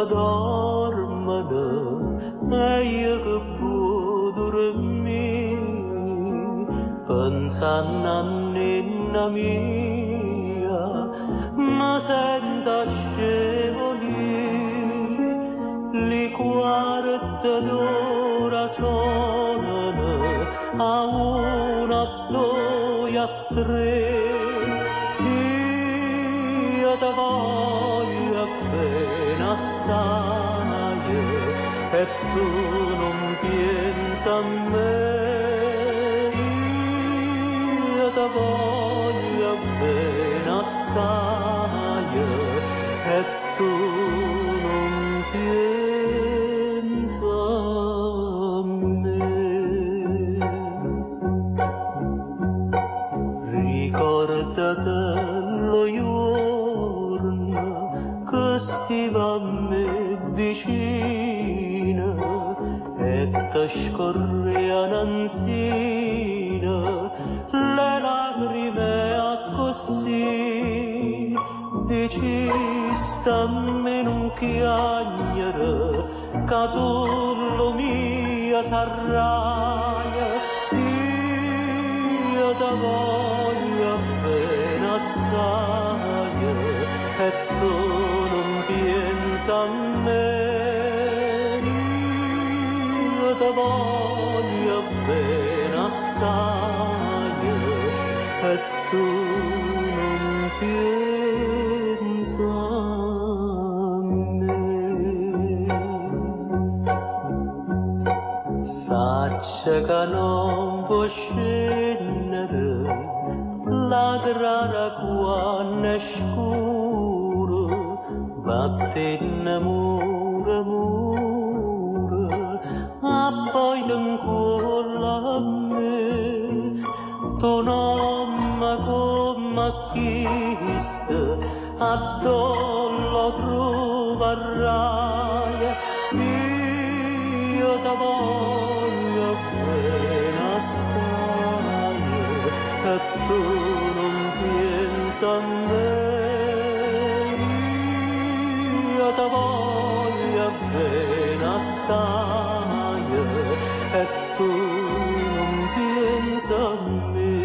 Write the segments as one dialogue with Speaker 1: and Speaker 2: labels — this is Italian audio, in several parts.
Speaker 1: dormono e io che può dormire pensando a nonna mia mi sento scevolire li quarta d'ora suonano a una, a due, a tre io te voglio appena assai e tu non pensi a me io te voglio appena assai e tu non pensi a me ricordate lo giorno che stiva a me vicino e te scorreano ansina le lacrime a così dici stammi non chiagnere che tu lo mia sarraia io te voglio appena assai e tu non pensi a me io te voglio appena assai e tu non pensi a me saccia che non può scendere la grana quando è scuro batte innamore amore ma poi t'incolla a me tu non mi come chiste addosso troverai io te voglio appena assai e tu non pensi a me io te voglio appena assai e tu non pensi a me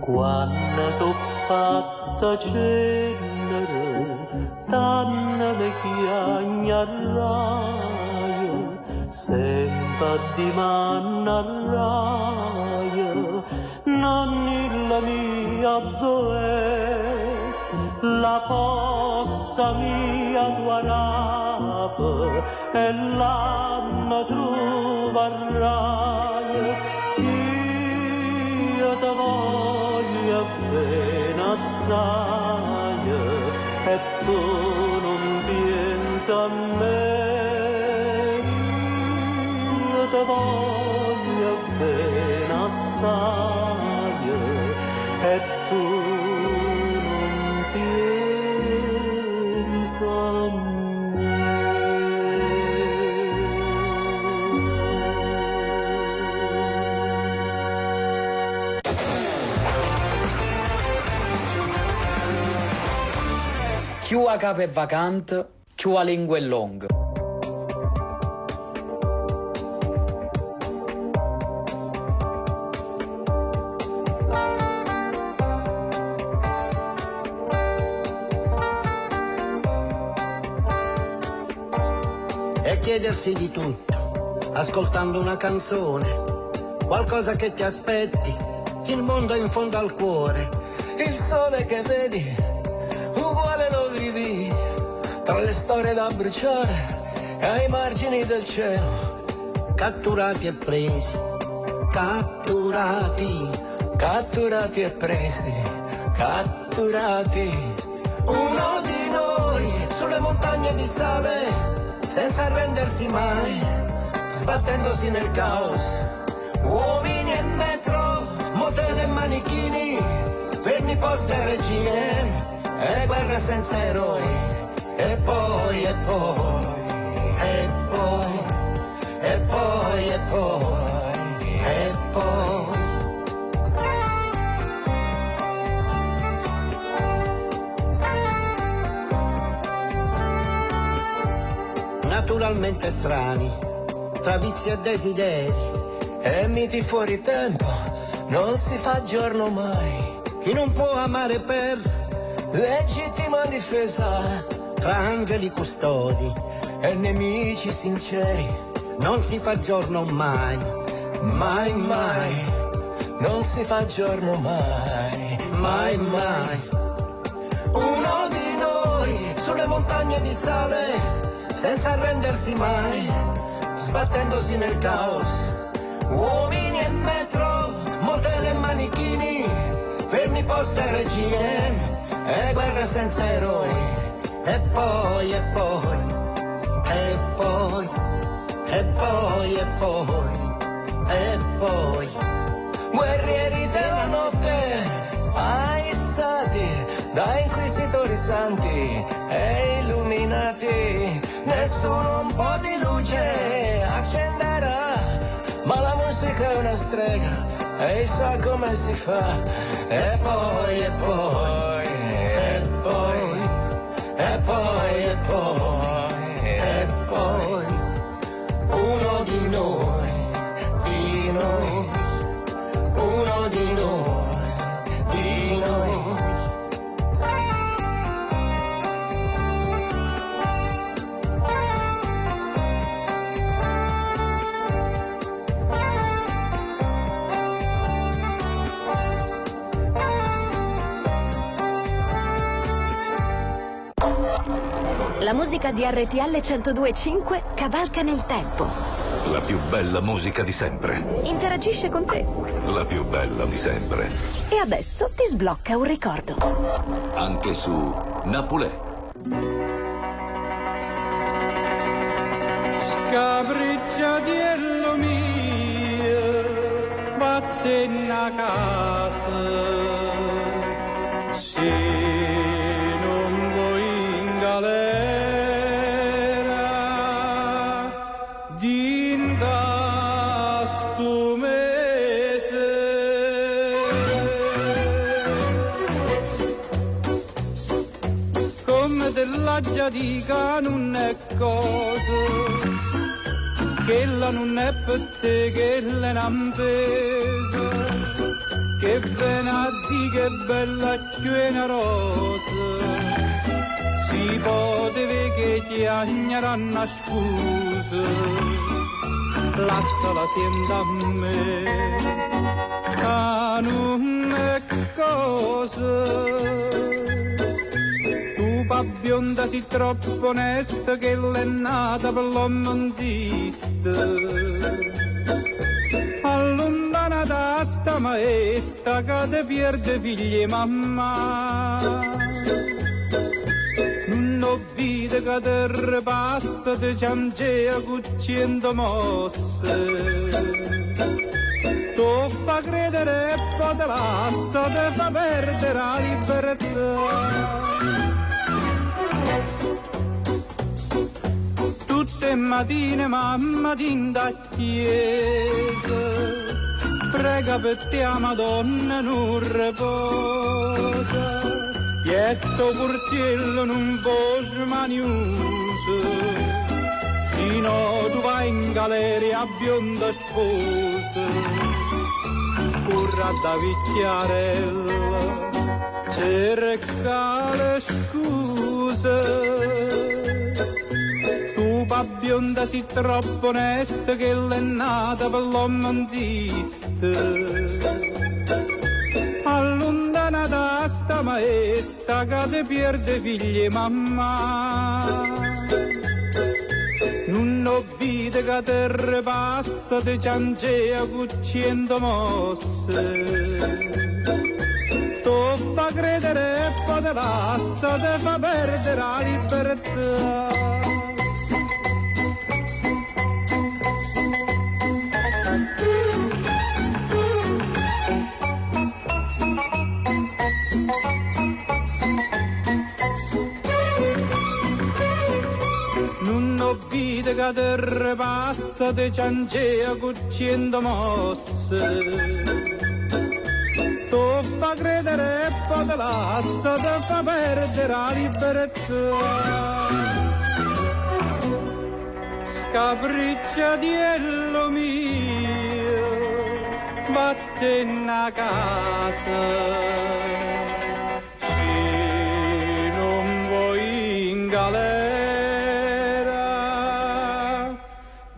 Speaker 1: quando so fatta cenere tanto mi chiagnerai sempre di manna raia non la mia dove la fossa mia guarapa e l'anno troverai io te voglio appena assai e tu non pensi a me io te voglio appena assai e tu non pensi a me
Speaker 2: Più a capo è vacante, più a lingua è longa.
Speaker 3: E chiedersi di tutto, ascoltando una canzone, qualcosa che ti aspetti, il mondo in fondo al cuore, il sole che vedi uguale lo vivi tra le storie da bruciare e ai margini del cielo catturati e presi catturati e presi catturati uno di noi sulle montagne di sale senza arrendersi mai sbattendosi nel caos uomini e metro motel e manichini fermi posti a regime e guerre senza eroi, e poi, e poi, e poi, e poi, e poi, e poi. talmente strani, tra vizi e desideri,
Speaker 4: e miti fuori tempo, non si fa giorno mai.
Speaker 3: Chi non può amare per
Speaker 4: legittima difesa,
Speaker 3: tra angeli custodi,
Speaker 4: e nemici sinceri,
Speaker 3: non si fa giorno mai,
Speaker 4: mai mai, non si fa giorno mai,
Speaker 3: mai mai. Uno di noi sulle montagne di sale, senza arrendersi mai, sbattendosi nel caos. Uomini e metro, motel e manichini, fermi poste e regine, e guerre senza eroi. E poi, e poi, e poi, e poi, e poi, e poi.
Speaker 4: Guerrieri della notte, aizzati da inquisitori santi e illuminati, nessuno un po' di luce accenderà, ma la musica è una strega e sa come si fa. E poi, e poi, e poi, e poi, e poi, e poi,
Speaker 3: Uno di noi, uno di noi,
Speaker 4: di noi.
Speaker 5: La musica di RTL 102.5 cavalca nel tempo.
Speaker 6: La più bella musica di sempre.
Speaker 5: Interagisce con te.
Speaker 6: La più bella di sempre.
Speaker 5: E adesso ti sblocca un ricordo.
Speaker 6: Anche su Napolè.
Speaker 1: Scabricciatiello mio, vattene a casa. Se non vuoi in galera, dinda sto mese. Come della già dica non è cosa, che la non è per te, che la non pesa, che bene a di che bella più è una rosa, si poteva che ti agneranno a scusa, lassala sienta a me, non è cosa. Bionda si troppo onesta che l'è nata per l'uomo non esiste. Allontana da sta maestra che te pierde figli e mamma. Non ho vita che te ripassa, te ciangea cucciendo mosse. Tu fa credere e poi te lassa, te fa perdere la libertà. Tutte mattine mamma ti da chiesa, prega per te a Madonna non riposa, dietto portiello non può smaniuso, sino tu vai in galera a bionda sposa, curra da vicchiarella, cerca le scuse. Bionda si troppo onesta che l'è nata per l'uomo non esiste. Allontana da sta maestra che te pierde figli e mamma. Non ho vita che te ripassa, te ciangea cucciendo mosse. Tu fa credere e poi te lassa, te fa perdere la libertà. Che te ripassa, te ciangea cucciendo mosse. Tu fa credere e poi te lassa, te fa perdere la libertà. capricciatiello mio, vattene a casa. Se non vuoi in galera,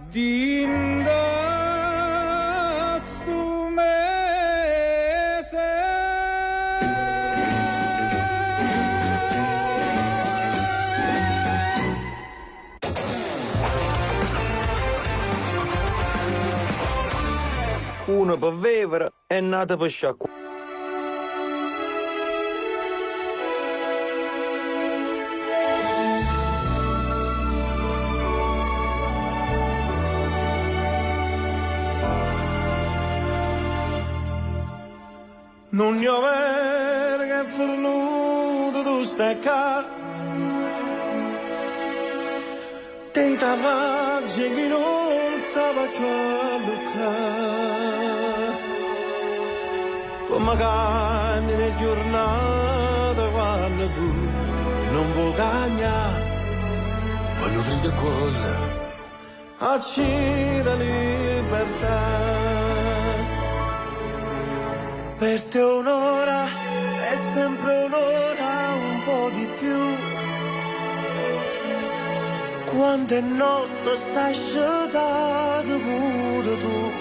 Speaker 1: dinda stu mese.
Speaker 7: Uno per vivere e nata per sciacquare.
Speaker 4: Non ne avere che fornuto tu stai qua. Tenta raggi che non sa più a luccare. Come canne le giornate quando tu non vuoi cagnare.
Speaker 3: Quando grida quella,
Speaker 4: Accira libertà. Per te un'ora è sempre un'ora, un po' di più. Quando è notte stai scedato pure tu.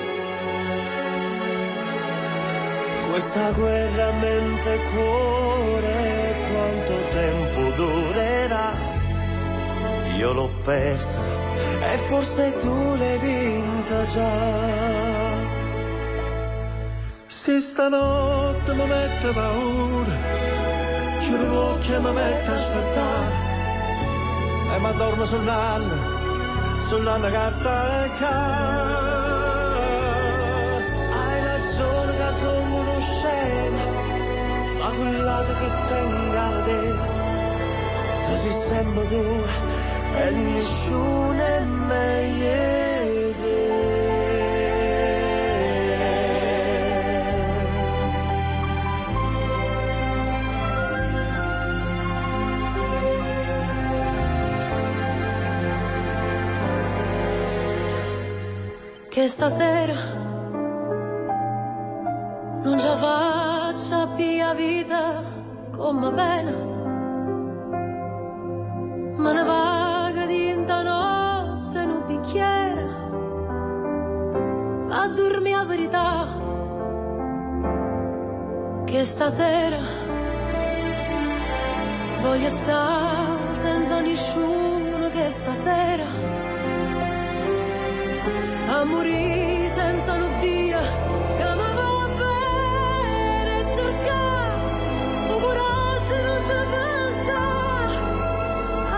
Speaker 4: Questa guerra mente e cuore, quanto tempo durerà? Io l'ho persa e forse tu l'hai vinta già. Se stanotte mi mette paura, chiudo gli occhi e mi mette a aspettare. E mi addormo sul nanno che sta qua. Hai ragione che sono uno scemo, ma quella che tengo a vedere, tu sei sempre tu e nessuno è meglio. Che stasera non ce la faccia più a vita come pena, ma ne vaga di notte in un bicchiere, a dormire la verità. Che stasera voglio stare senza nessuno, che stasera a morire senza un Dio che mi va bene cercare un coraggio non ti pensa a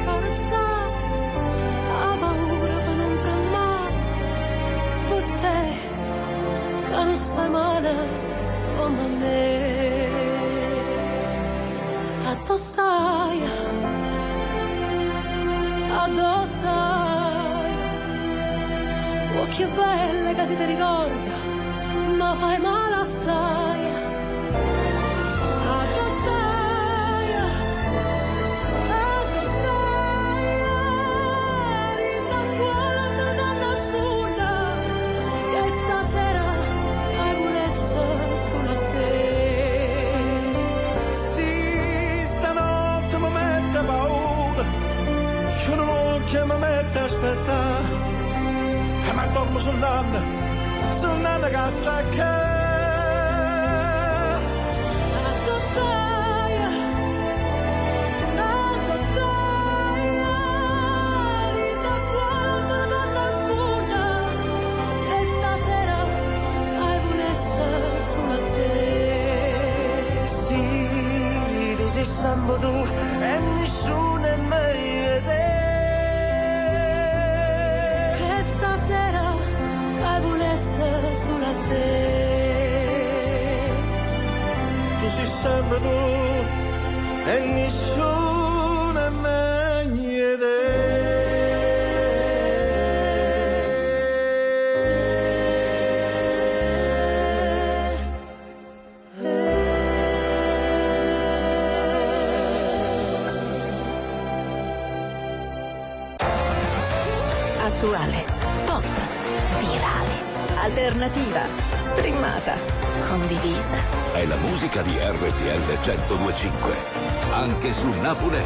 Speaker 4: carezzare la paura per non tremare per te che non stai male come me. A dove stai? A dove stai? Occhio belle che si ti ricorda, ma fai male assai. A dove stai? Rinda quando ti nasconda, che stasera hai volesso solo a te. Sì, stanotte mi mette paura, io non ho che mi mette a aspettare. Ma dormo sul nanno che sta qua. A dove stai? Linda quando non nasconda, e stasera hai volesso solo a te. Sì, tu sei sempre tu e nessuno è meglio di te. Solo a te. Tu sei sempre tu e nessuno è meglio di te.
Speaker 5: Attuale, pop, virale, alternativa, streamata, condivisa.
Speaker 6: È la musica di RTL 102.5. Anche su Napoli.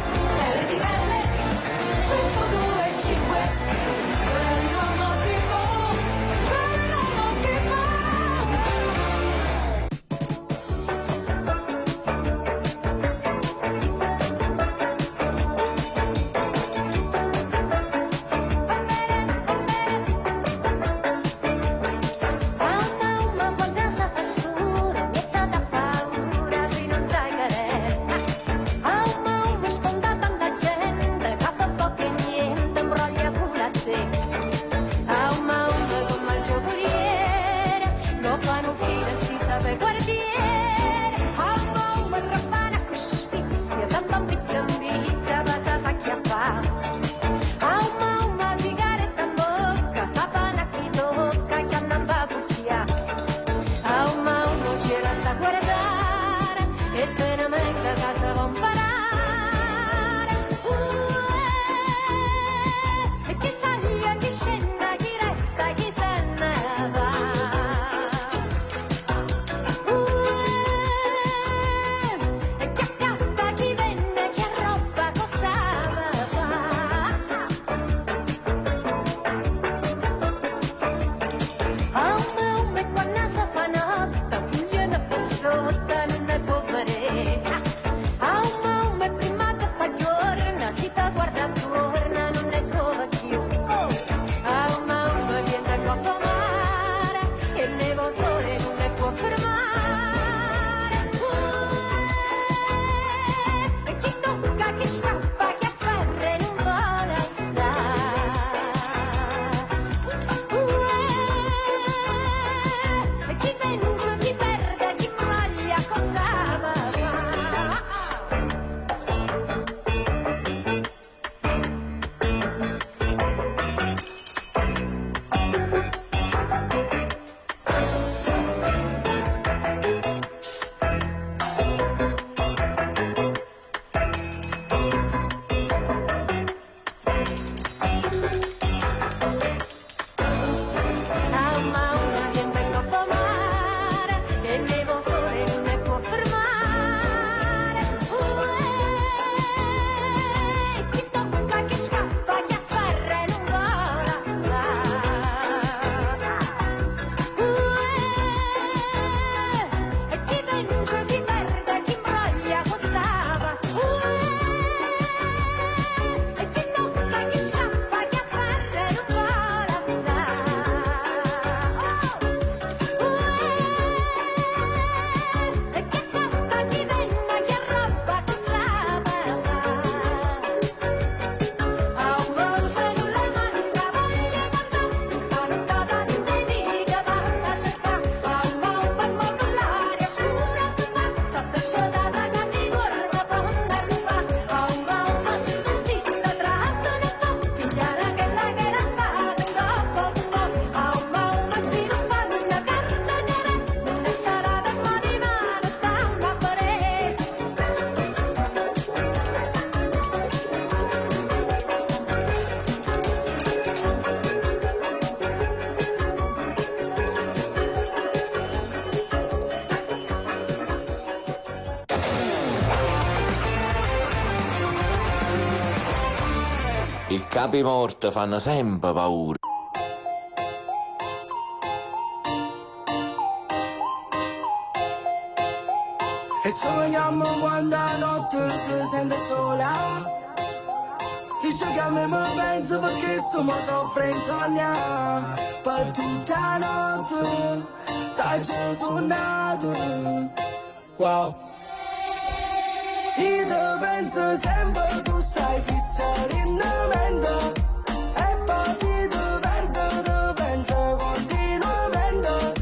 Speaker 8: I capi morti fanno sempre paura.
Speaker 4: E sogniamo quando la notte si sente sola. Dice che a me mi penso perché sto mi soffre insonnia. Per tutta la notte, da Gesù nato. Wow. Io ti penso sempre, tu stai fissato in mente. E poi si ti perde, ti penso continuamente.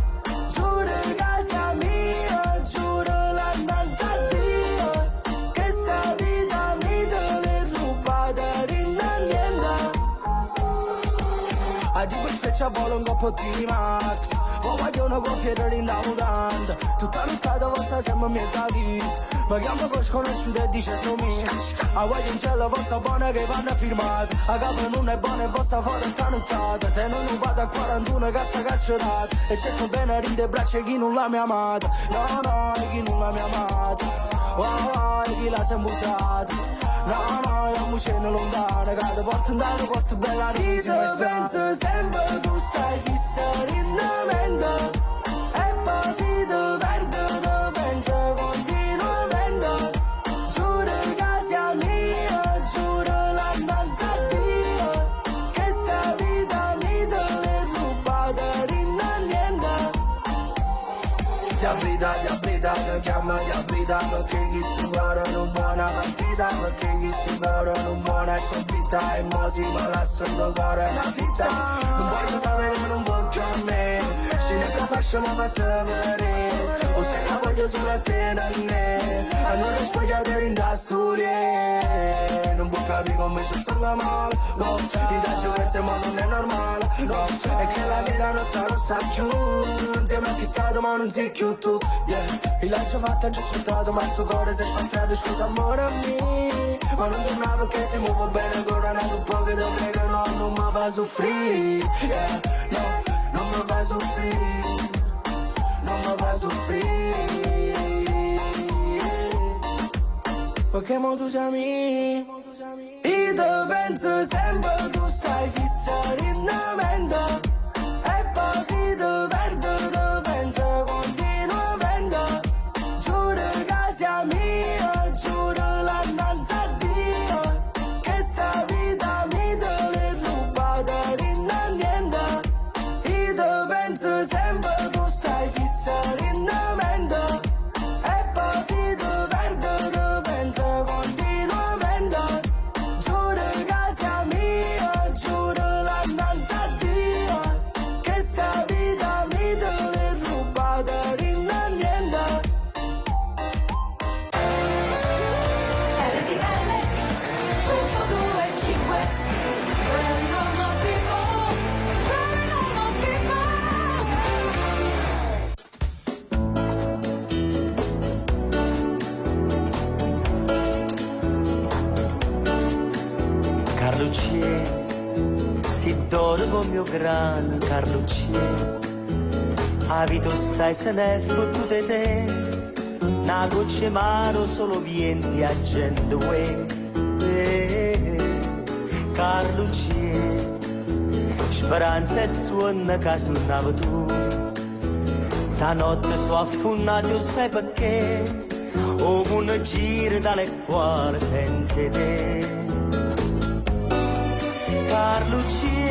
Speaker 4: Giuro che sia mia, giuro l'andanza a Dio. Che sta vita mi te l'è rubata rinnannienda. A di quel freccia volo un po' di Max. poi voglio una coffietta di mutante. Tutta nottata vostra siamo mezza lì. Ma chiamo con sconosciuto e dice sono mio. A voglio in cielo vostra buona che vanno firmata. A capo non è buona e vostra foto sta nottata. Te non vado a 41 che sta caccerata. E cerco bene a ride braccia chi non l'ha mia amata. No, no, e chi non l'ha mia amata. Wow, e chi l'ha sempre usata. No, no, io mi scendo lontano. Che ti porto in un posto bella risa. Io penso sempre tu stai fissa in mente. E poi si ti perdo, ti penso continuamente. Giuro che sia mia, giuro l'andanza a Dio. Che sta vita mi te l'è rubata in niente. Ti chiama ti abita. Perché chi si guarda non buona partita. Perché chi si guarda non buona sconfitta. E mo si ma lascia il tuo cuore una fitta. Non voglio sapere che non voglio a me. Se ne capisce ma fatta vedere. O se la voglio solo a te non è. Allora sfogliate in da storie. Non può capire come ci sto male. No, ti dà giocarsi ma non è normale. No, è che la vita nostra non sta più. Insieme a chi è stato ma non sei più tu. Yeah, il lancio fatto già aspettato. Ma sto cuore si è sfantato. Scusa amore mio. Ma non tornavo perché si muove bene ancora. Un po' che ti prego no, non mi fa soffrire. Yeah, no, non mi fa soffrire. Non mi fa soffrire. Perché mo tu sei mio. Io te penso sempre tu stai fissa in mente. E poi si ti perdo, ti penso continuamente. Giuro che sia mia, giuro l'andanza a Dio. Che sta vita mi te l'è rubata in niente. Io te penso sempre tu stai fissa in mente. E poi si ti perdo, ti penso continuamente. Giuro che sia mia, giuro l'andanza a Dio. Che sta vita mi te l'è rubata in niente.
Speaker 5: RTL 102.5. Very normal people, very normal
Speaker 4: Carlucci, si dormo mio gran Carlucci. A vita sai se ne è fottute te. Na goccia maro solo vienti a gente uè. Carlucci, speranza e suona che suonava tu. Stanotte so affonnato, io sai perché. O un giro dalle cuore senza te. Carlucci,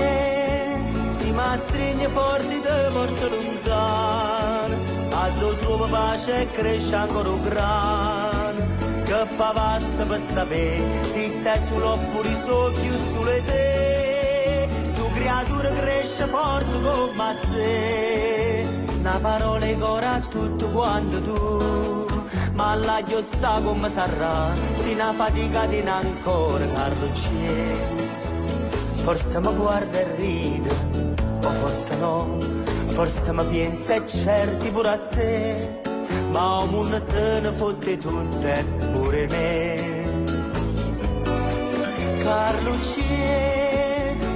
Speaker 4: si ma stringe forti te porta lontano. Altro trova pace e cresce ancora un grano. Che fa passa per sapere se stai sull'oppure sotto o sulle te. Stu creatura cresce forte come te. Una parola che ora tutto quanto tu. Ma la io sa come sarà. Si una fatica di ancora Carlucci. Forse mi guarda e ride, o forse no, forse mi pensa e certi pure a te, ma un mondo se ne fotte tutto e pure me. Carlucci,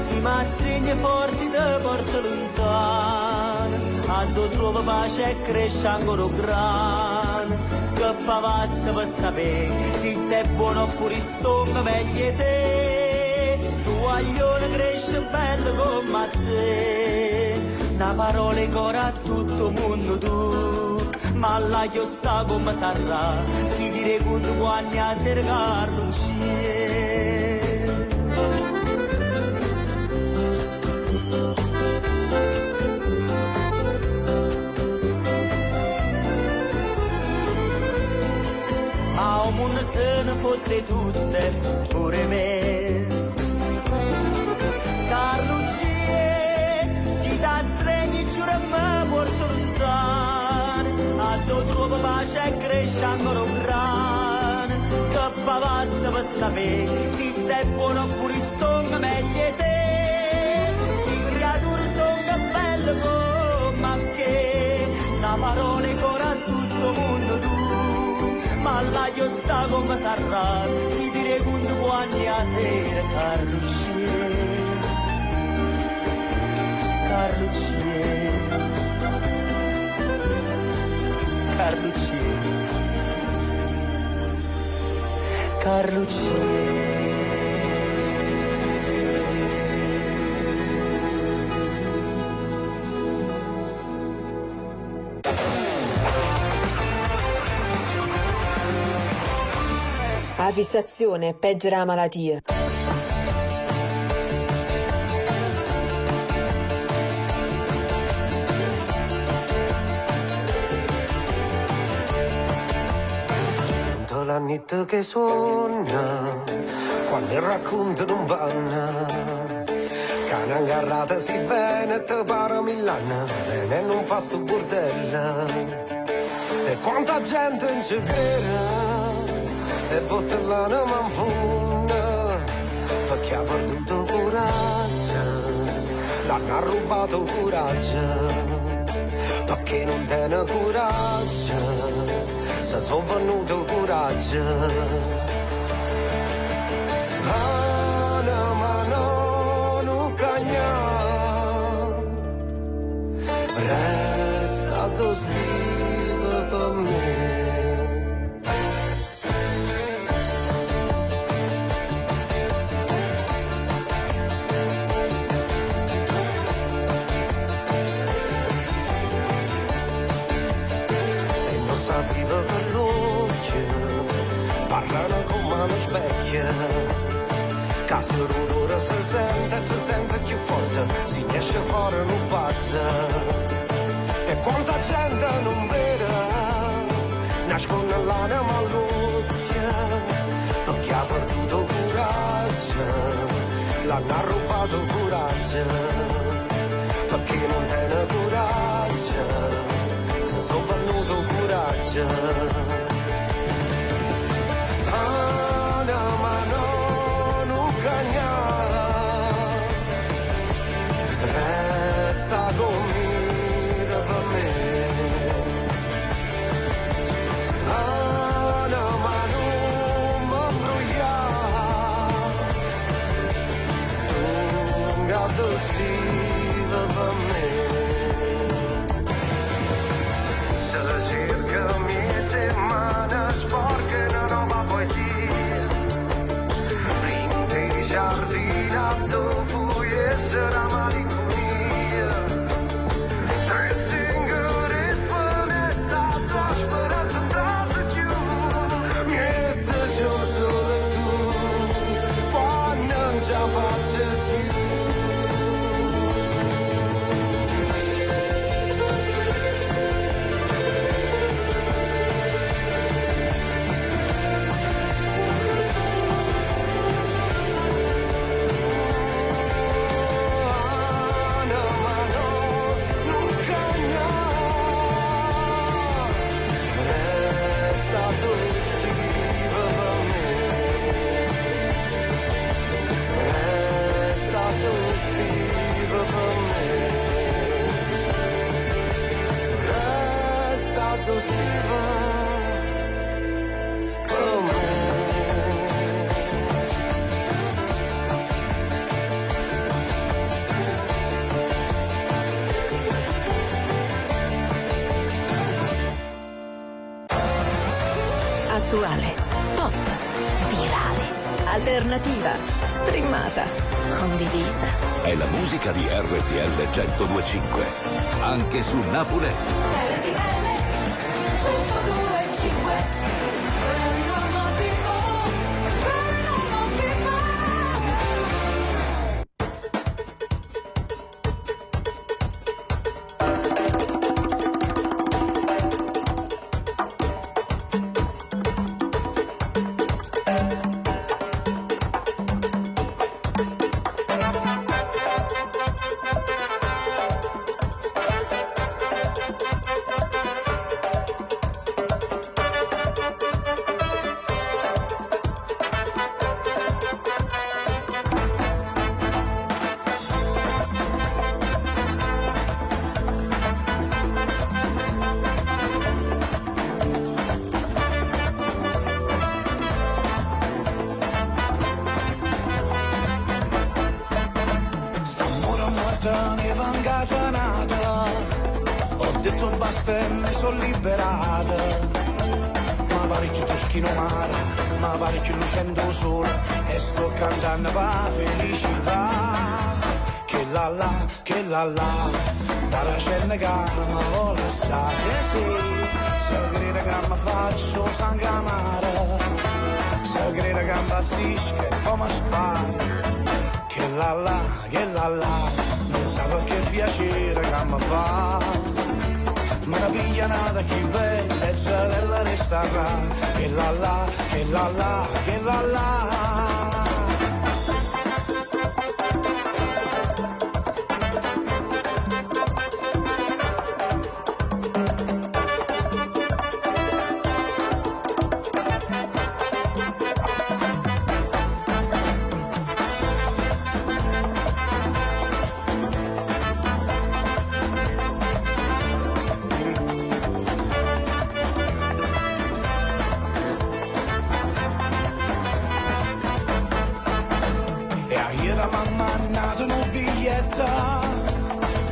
Speaker 4: si ma stringe forti te porta lontano, a tu trova pace e cresce ancora un grano, che fa passa per sapere se stai buono oppure stonga meglio te. Stu aglione cresce bello come te. Una parola che ora a tutto mondo tu. Ma la io sa come sarà. Si dire che tu quando a sera Carlucci. Ma un mondo se ne fotte tutte pure me. Carlucci, si da stregni giuro e me porto lontano. A tu trovo pace e cresce ancora un grano. Che fa passa per sapere se stai buono oppure stonga meglio te. Sti creature sono belle come che. io sta come sarà, si dire quando può anni a sera, Carlucci, Carlucci.
Speaker 9: La fissazione peggiora la malattia.
Speaker 4: Tutto l'annetto che suona, quando il racconto non vanno, che una garrata si viene te pare Milano, e non fa sto bordello. E quanta gente non ci crede, e botellana manfuna, perché ha perduto coraggio, l'hanno rubato coraggio, perché non tiene coraggio, se sono venuto coraggio. Ma non cagna, resta d'ostiva per me. Sapevo che l'occhio parlano come uno specchio, che se l'odore si sente più forte, si esce fuori non passa. E quanta gente non vede, nasconde l'anima all'occhio, perché ha perduto coraggio, l'hanno rubato coraggio, perché non tiene coraggio. Sono venuto coraggio, ma non cagna, resta dormire per me. Ma non m'embrogliare, stunga d'ostiva per me. Settimana sporca una nuova poesia, rinde giardina dove essere malinconia, tre singole finestre, tua speranza in casa chiusa, niente sono solo tu, quando non ce la faccio più.
Speaker 5: Attuale, pop, virale, alternativa, streamata, condivisa.
Speaker 6: È la musica di RTL 102.5, anche su Napoli.
Speaker 4: RTL 102.5. mi è mancata nata, ho detto basta e mi sono liberata. Ma pare che tocchino mare, ma pare che lucendo sole, e sto cantando per felicità. Che la la, la scena che mi vuole assai, se crede che mi faccio sangamare, se crede che impazzisco e come sparo. Che la la, non sa che piacere che mi fa. Ma una piglia nata chi bellezza della resterà. Che la la, che la la, che la la.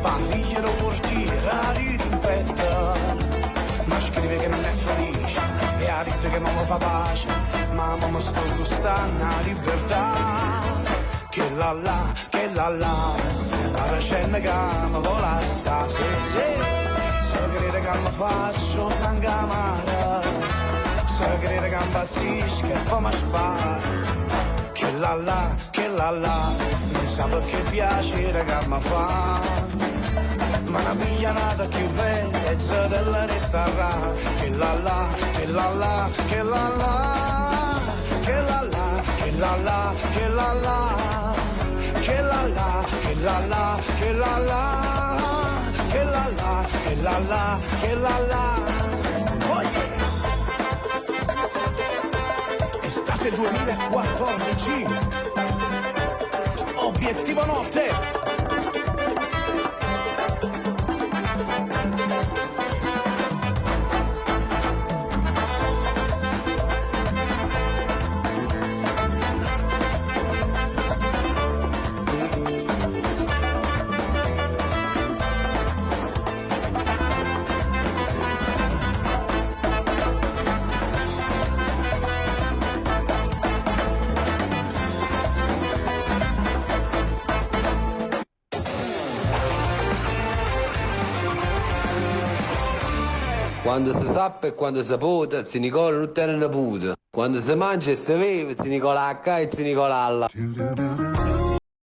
Speaker 4: Pa figlia lo portiera di rimpetta, ma scrive che non è felice e ha detto che non lo fa pace, ma mamma sto gustando la libertà. Che la la, che la la scena che mi vuole assai, se crede che mi faccio sangamare, se crede che impazzisco e poi mi spara. Che la la, non sa che piacere che mi fa. Ma una piglia nata più bellezza della resterà. Che la la, che la la, che la la, che la la, che la la, che la la, che la la, che la la, che la la, che la la, che la la, che la la. Oh yeah! Estate 2014, obiettivo notte.
Speaker 10: Quando si sappa e quando si può, si Nicola non tiene una puta. Quando si mangia e si beve, si Nicola H e si Nicola alla.